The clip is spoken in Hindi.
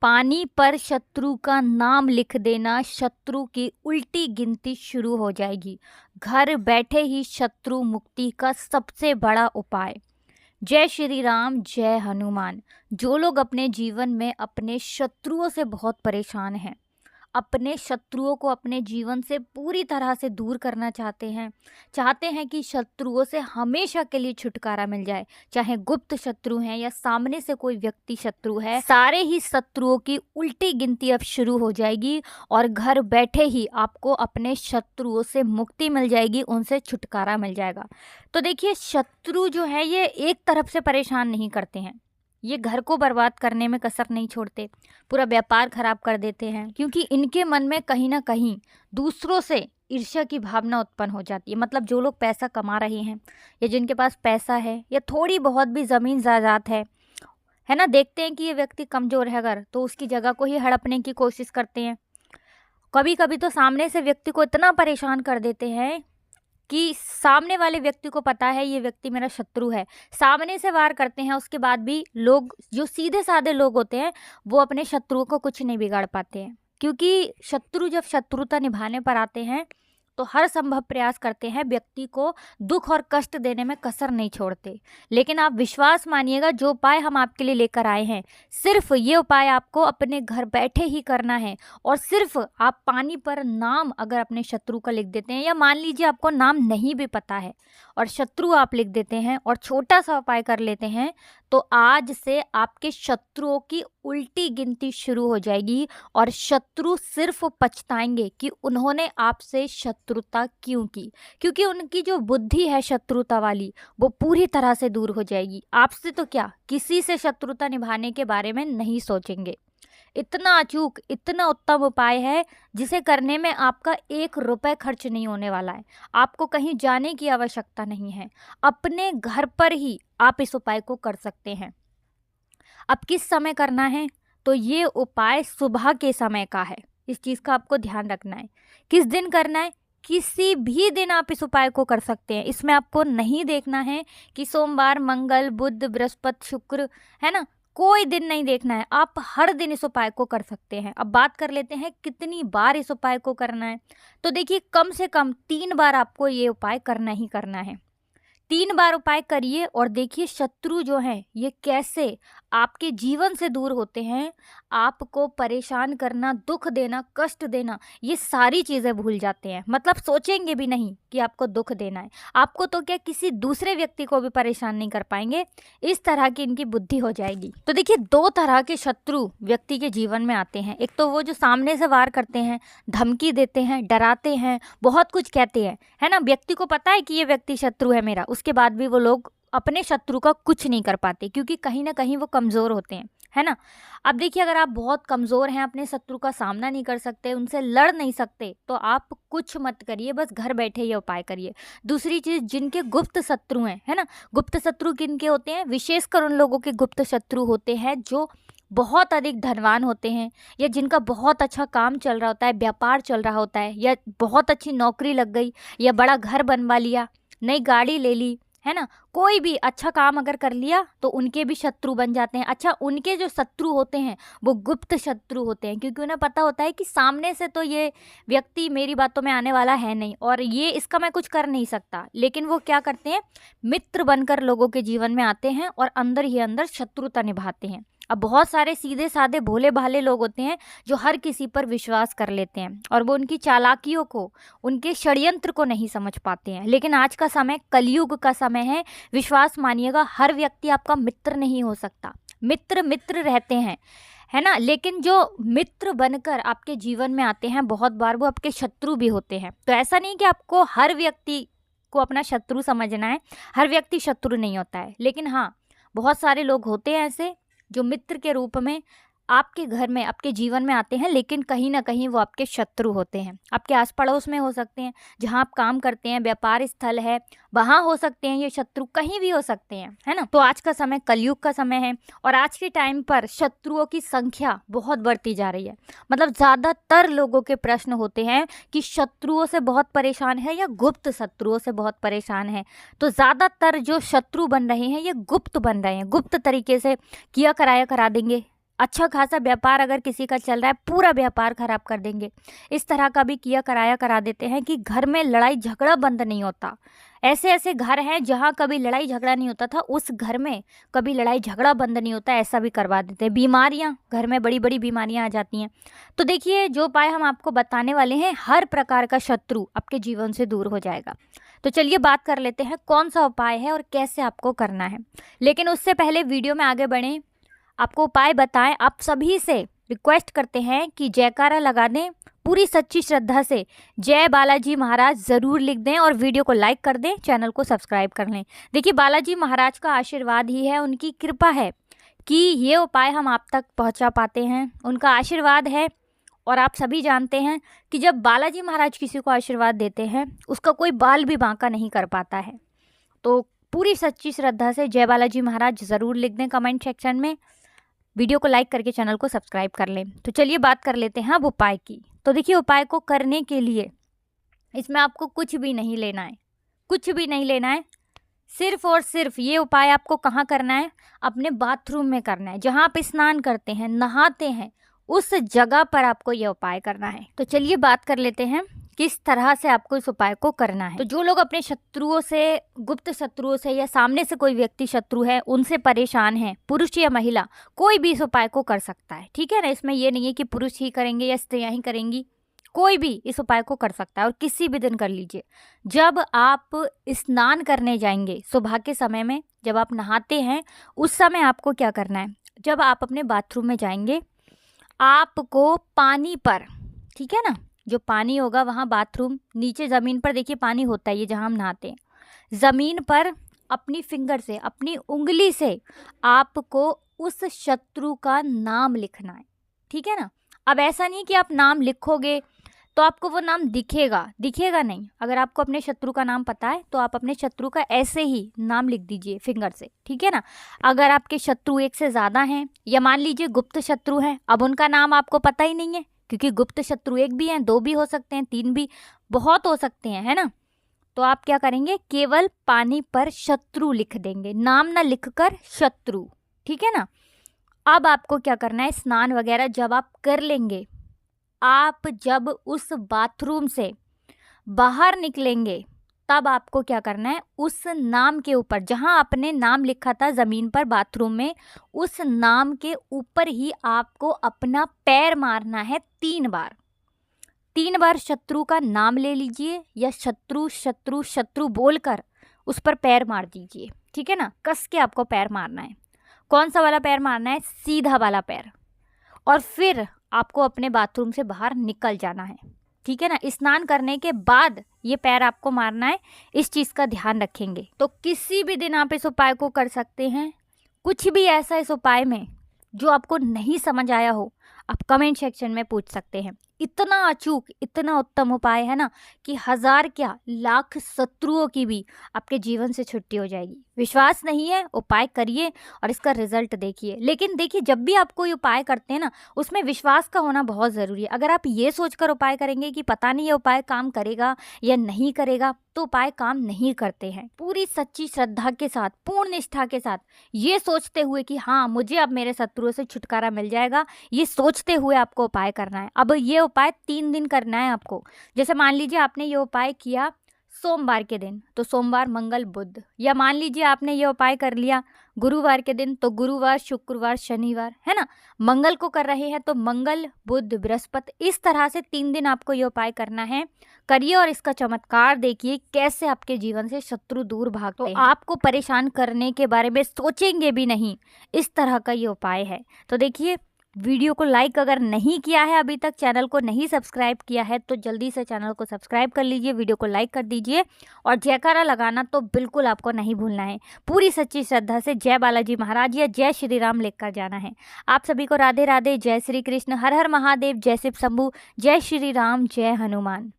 पानी पर शत्रु का नाम लिख देना, शत्रु की उल्टी गिनती शुरू हो जाएगी। घर बैठे ही शत्रु मुक्ति का सबसे बड़ा उपाय। जय श्री राम, जय हनुमान। जो लोग अपने जीवन में अपने शत्रुओं से बहुत परेशान हैं, अपने शत्रुओं को अपने जीवन से पूरी तरह से दूर करना चाहते हैं कि शत्रुओं से हमेशा के लिए छुटकारा मिल जाए, चाहे गुप्त शत्रु हैं या सामने से कोई व्यक्ति शत्रु है, सारे ही शत्रुओं की उल्टी गिनती अब शुरू हो जाएगी और घर बैठे ही आपको अपने शत्रुओं से मुक्ति मिल जाएगी, उनसे छुटकारा मिल जाएगा। तो देखिए, शत्रु जो है ये एक तरफ से परेशान नहीं करते हैं, ये घर को बर्बाद करने में कसर नहीं छोड़ते, पूरा व्यापार खराब कर देते हैं, क्योंकि इनके मन में कहीं ना कहीं दूसरों से ईर्ष्या की भावना उत्पन्न हो जाती है। मतलब जो लोग पैसा कमा रहे हैं या जिनके पास पैसा है या थोड़ी बहुत भी ज़मीन जायदाद है ना, देखते हैं कि ये व्यक्ति कमज़ोर है अगर, तो उसकी जगह को ही हड़पने की कोशिश करते हैं। कभी कभी तो सामने से व्यक्ति को इतना परेशान कर देते हैं कि सामने वाले व्यक्ति को पता है ये व्यक्ति मेरा शत्रु है, सामने से वार करते हैं, उसके बाद भी लोग, जो सीधे साधे लोग होते हैं, वो अपने शत्रुओं को कुछ नहीं बिगाड़ पाते हैं। क्योंकि शत्रु जब शत्रुता निभाने पर आते हैं तो हर संभव प्रयास करते हैं, व्यक्ति को दुख और कष्ट देने में कसर नहीं छोड़ते। लेकिन आप विश्वास मानिएगा, जो उपाय हम आपके लिए लेकर आए हैं, सिर्फ ये उपाय आपको अपने घर बैठे ही करना है। और सिर्फ आप पानी पर नाम अगर अपने शत्रु का लिख देते हैं, या मान लीजिए आपको नाम नहीं भी पता है और शत्रु आप लिख देते हैं और छोटा सा उपाय कर लेते हैं, तो आज से आपके शत्रुओं की उल्टी गिनती शुरू हो जाएगी और शत्रु सिर्फ पछताएंगे कि उन्होंने आपसे शत्रुता क्यों की, क्योंकि उनकी जो बुद्धि है शत्रुता वाली, वो पूरी तरह से दूर हो जाएगी। आपसे तो क्या, किसी से शत्रुता निभाने के बारे में नहीं सोचेंगे। इतना अचूक, इतना उत्तम उपाय है जिसे करने में आपका 1 रुपए खर्च नहीं होने वाला है। आपको कहीं जाने की आवश्यकता नहीं है, अपने घर पर ही आप इस उपाय को कर सकते हैं। अब किस समय करना है, तो ये उपाय सुबह के समय का है, इस चीज़ का आपको ध्यान रखना है। किस दिन करना है, किसी भी दिन आप इस उपाय को कर सकते हैं। इसमें आपको नहीं देखना है कि सोमवार, मंगल, बुध, बृहस्पति, शुक्र, है ना, कोई दिन नहीं देखना है, आप हर दिन इस उपाय को कर सकते हैं। अब बात कर लेते हैं कितनी बार इस उपाय को करना है। तो देखिए, कम से कम 3 बार आपको ये उपाय करना ही करना है। 3 बार उपाय करिए और देखिए शत्रु जो हैं ये कैसे आपके जीवन से दूर होते हैं। आपको परेशान करना, दुख देना, कष्ट देना, ये सारी चीज़ें भूल जाते हैं। मतलब सोचेंगे भी नहीं कि आपको दुख देना है। आपको तो क्या, किसी दूसरे व्यक्ति को भी परेशान नहीं कर पाएंगे, इस तरह की इनकी बुद्धि हो जाएगी। तो देखिए, 2 तरह के शत्रु व्यक्ति के जीवन में आते हैं। एक तो वो जो सामने से वार करते हैं, धमकी देते हैं, डराते हैं, बहुत कुछ कहते हैं, है ना, व्यक्ति को पता है कि ये व्यक्ति शत्रु है मेरा, उसके बाद भी वो लोग अपने शत्रु का कुछ नहीं कर पाते, क्योंकि कहीं ना कहीं वो कमज़ोर होते हैं, है ना। अब देखिए, अगर आप बहुत कमज़ोर हैं, अपने शत्रु का सामना नहीं कर सकते, उनसे लड़ नहीं सकते, तो आप कुछ मत करिए, बस घर बैठे ये उपाय करिए। दूसरी चीज़, जिनके गुप्त शत्रु हैं, है ना, गुप्त शत्रु किनके होते हैं, विशेषकर उन लोगों के गुप्त शत्रु होते हैं जो बहुत अधिक धनवान होते हैं, या जिनका बहुत अच्छा काम चल रहा होता है, व्यापार चल रहा होता है, या बहुत अच्छी नौकरी लग गई, या बड़ा घर बनवा लिया, नई गाड़ी ले ली, है ना, कोई भी अच्छा काम अगर कर लिया तो उनके भी शत्रु बन जाते हैं। अच्छा, उनके जो शत्रु होते हैं वो गुप्त शत्रु होते हैं, क्योंकि उन्हें पता होता है कि सामने से तो ये व्यक्ति मेरी बातों में आने वाला है नहीं और ये इसका मैं कुछ कर नहीं सकता, लेकिन वो क्या करते हैं, मित्र बनकर लोगों के जीवन में आते हैं और अंदर ही अंदर शत्रुता निभाते हैं। अब बहुत सारे सीधे साधे भोले भाले लोग होते हैं जो हर किसी पर विश्वास कर लेते हैं और वो उनकी चालाकियों को, उनके षड्यंत्र को नहीं समझ पाते हैं। लेकिन आज का समय कलयुग का समय है, विश्वास मानिएगा, हर व्यक्ति आपका मित्र नहीं हो सकता। मित्र मित्र रहते हैं, है ना, लेकिन जो मित्र बनकर आपके जीवन में आते हैं बहुत बार वो आपके शत्रु भी होते हैं। तो ऐसा नहीं कि आपको हर व्यक्ति को अपना शत्रु समझना है, हर व्यक्ति शत्रु नहीं होता है, लेकिन हाँ, बहुत सारे लोग होते हैं ऐसे जो मित्र के रूप में आपके घर में, आपके जीवन में आते हैं, लेकिन कहीं ना कहीं वो आपके शत्रु होते हैं। आपके आस पड़ोस में हो सकते हैं, जहां आप काम करते हैं, व्यापार स्थल है, वहां हो सकते हैं ये शत्रु, कहीं भी हो सकते हैं, है ना। तो आज का समय कलयुग का समय है और आज के टाइम पर शत्रुओं की संख्या बहुत बढ़ती जा रही है। मतलब ज़्यादातर लोगों के प्रश्न होते हैं कि शत्रुओं से बहुत परेशान है या गुप्त शत्रुओं से बहुत परेशान है। तो ज़्यादातर जो शत्रु बन रहे हैं ये गुप्त बन रहे हैं, गुप्त तरीके से किया कराया करा देंगे, अच्छा खासा व्यापार अगर किसी का चल रहा है, पूरा व्यापार खराब कर देंगे। इस तरह का भी किया कराया करा देते हैं कि घर में लड़ाई झगड़ा बंद नहीं होता। ऐसे ऐसे घर हैं जहाँ कभी लड़ाई झगड़ा नहीं होता था, उस घर में कभी लड़ाई झगड़ा बंद नहीं होता, ऐसा भी करवा देते हैं। बीमारियाँ, घर में बड़ी बड़ी बीमारियाँ आ जाती हैं। तो देखिए, जो उपाय हम आपको बताने वाले हैं, हर प्रकार का शत्रु आपके जीवन से दूर हो जाएगा। तो चलिए बात कर लेते हैं कौन सा उपाय है और कैसे आपको करना है। लेकिन उससे पहले वीडियो में आगे बढ़ें, आपको उपाय बताएं, आप सभी से रिक्वेस्ट करते हैं कि जयकारा लगा दें, पूरी सच्ची श्रद्धा से जय बालाजी महाराज ज़रूर लिख दें और वीडियो को लाइक कर दें, चैनल को सब्सक्राइब कर लें। देखिए, बालाजी महाराज का आशीर्वाद ही है, उनकी कृपा है कि ये उपाय हम आप तक पहुंचा पाते हैं, उनका आशीर्वाद है। और आप सभी जानते हैं कि जब बालाजी महाराज किसी को आशीर्वाद देते हैं, उसका कोई बाल भी बांका नहीं कर पाता है। तो पूरी सच्ची श्रद्धा से जय बालाजी महाराज ज़रूर लिख दें कमेंट सेक्शन में, वीडियो को लाइक करके चैनल को सब्सक्राइब कर लें। तो चलिए बात कर लेते हैं अब उपाय की। तो देखिए, उपाय को करने के लिए इसमें आपको कुछ भी नहीं लेना है, कुछ भी नहीं लेना है। सिर्फ और सिर्फ ये उपाय आपको कहाँ करना है? अपने बाथरूम में करना है। जहाँ आप स्नान करते हैं, नहाते हैं, उस जगह पर आपको ये उपाय करना है। तो चलिए बात कर लेते हैं किस तरह से आपको इस उपाय को करना है। तो जो लोग अपने शत्रुओं से, गुप्त शत्रुओं से, या सामने से कोई व्यक्ति शत्रु है, उनसे परेशान है, पुरुष या महिला, कोई भी इस उपाय को कर सकता है, ठीक है ना। इसमें ये नहीं है कि पुरुष ही करेंगे या स्त्रियां ही करेंगी, कोई भी इस उपाय को कर सकता है और किसी भी दिन कर लीजिए। जब आप स्नान करने जाएंगे सुबह के समय में, जब आप नहाते हैं, उस समय आपको क्या करना है? जब आप अपने बाथरूम में जाएंगे, आपको पानी पर, ठीक है ना, जो पानी होगा वहाँ बाथरूम नीचे ज़मीन पर, देखिए पानी होता है ये जहाँ हम नहाते हैं, ज़मीन पर अपनी फिंगर से, अपनी उंगली से आपको उस शत्रु का नाम लिखना है, ठीक है ना। अब ऐसा नहीं कि आप नाम लिखोगे तो आपको वो नाम दिखेगा, दिखेगा नहीं। अगर आपको अपने शत्रु का नाम पता है तो आप अपने शत्रु का ऐसे ही नाम लिख दीजिए फिंगर से, ठीक है ना। अगर आपके शत्रु एक से ज़्यादा हैं, या मान लीजिए गुप्त शत्रु हैं, अब उनका नाम आपको पता ही नहीं है, क्योंकि गुप्त शत्रु एक भी हैं, दो भी हो सकते हैं, तीन भी, बहुत हो सकते हैं, है ना। तो आप क्या करेंगे? केवल पानी पर शत्रु लिख देंगे, नाम ना लिखकर शत्रु, ठीक है ना। अब आपको क्या करना है? स्नान वगैरह जब आप कर लेंगे, आप जब उस बाथरूम से बाहर निकलेंगे, तब आपको क्या करना है? उस नाम के ऊपर, जहां आपने नाम लिखा था ज़मीन पर बाथरूम में, उस नाम के ऊपर ही आपको अपना पैर मारना है 3 बार। 3 बार शत्रु का नाम ले लीजिए, या शत्रु शत्रु शत्रु बोलकर उस पर पैर मार दीजिए, ठीक है ना। कस के आपको पैर मारना है। कौन सा वाला पैर मारना है? सीधा वाला पैर। और फिर आपको अपने बाथरूम से बाहर निकल जाना है, ठीक है ना। स्नान करने के बाद ये पैर आपको मारना है, इस चीज़ का ध्यान रखेंगे। तो किसी भी दिन आप इस उपाय को कर सकते हैं। कुछ भी ऐसा इस उपाय में जो आपको नहीं समझ आया हो, आप कमेंट सेक्शन में पूछ सकते हैं। इतना अचूक, इतना उत्तम उपाय है ना कि 1000 क्या, लाख शत्रुओं की भी आपके जीवन से छुट्टी हो जाएगी। विश्वास नहीं है? उपाय करिए और इसका रिजल्ट देखिए। लेकिन देखिए, जब भी आप कोई उपाय करते हैं ना, उसमें विश्वास का होना बहुत ज़रूरी है। अगर आप ये सोचकर उपाय करेंगे कि पता नहीं ये उपाय काम करेगा या नहीं करेगा, तो उपाय काम नहीं करते हैं। पूरी सच्ची श्रद्धा के साथ, पूर्ण निष्ठा के साथ, ये सोचते हुए कि हाँ, मुझे अब मेरे शत्रुओं से छुटकारा मिल जाएगा, ये सोचते हुए आपको उपाय करना है। अब ये उपाय 3 दिन करना है आपको। जैसे मान लीजिए आपने ये उपाय किया सोमवार के दिन, तो सोमवार, मंगल, बुध, या मान लीजिए आपने ये उपाय कर लिया गुरुवार के दिन, तो गुरुवार, शुक्रवार, शनिवार, है ना। मंगल को कर रहे हैं तो मंगल, बुध, बृहस्पति, इस तरह से 3 दिन आपको ये उपाय करना है। करिए और इसका चमत्कार देखिए कैसे आपके जीवन से शत्रु दूर भागते हैं। आपको परेशान करने के बारे में सोचेंगे भी नहीं, इस तरह का ये उपाय है। तो देखिए, वीडियो को लाइक अगर नहीं किया है अभी तक, चैनल को नहीं सब्सक्राइब किया है, तो जल्दी से चैनल को सब्सक्राइब कर लीजिए, वीडियो को लाइक कर दीजिए, और जयकारा लगाना तो बिल्कुल आपको नहीं भूलना है। पूरी सच्ची श्रद्धा से जय बालाजी महाराज या जय श्री राम लिखकर जाना है। आप सभी को राधे राधे, जय श्री कृष्ण, हर हर महादेव, जय शिव शंभू, जय श्री राम, जय हनुमान।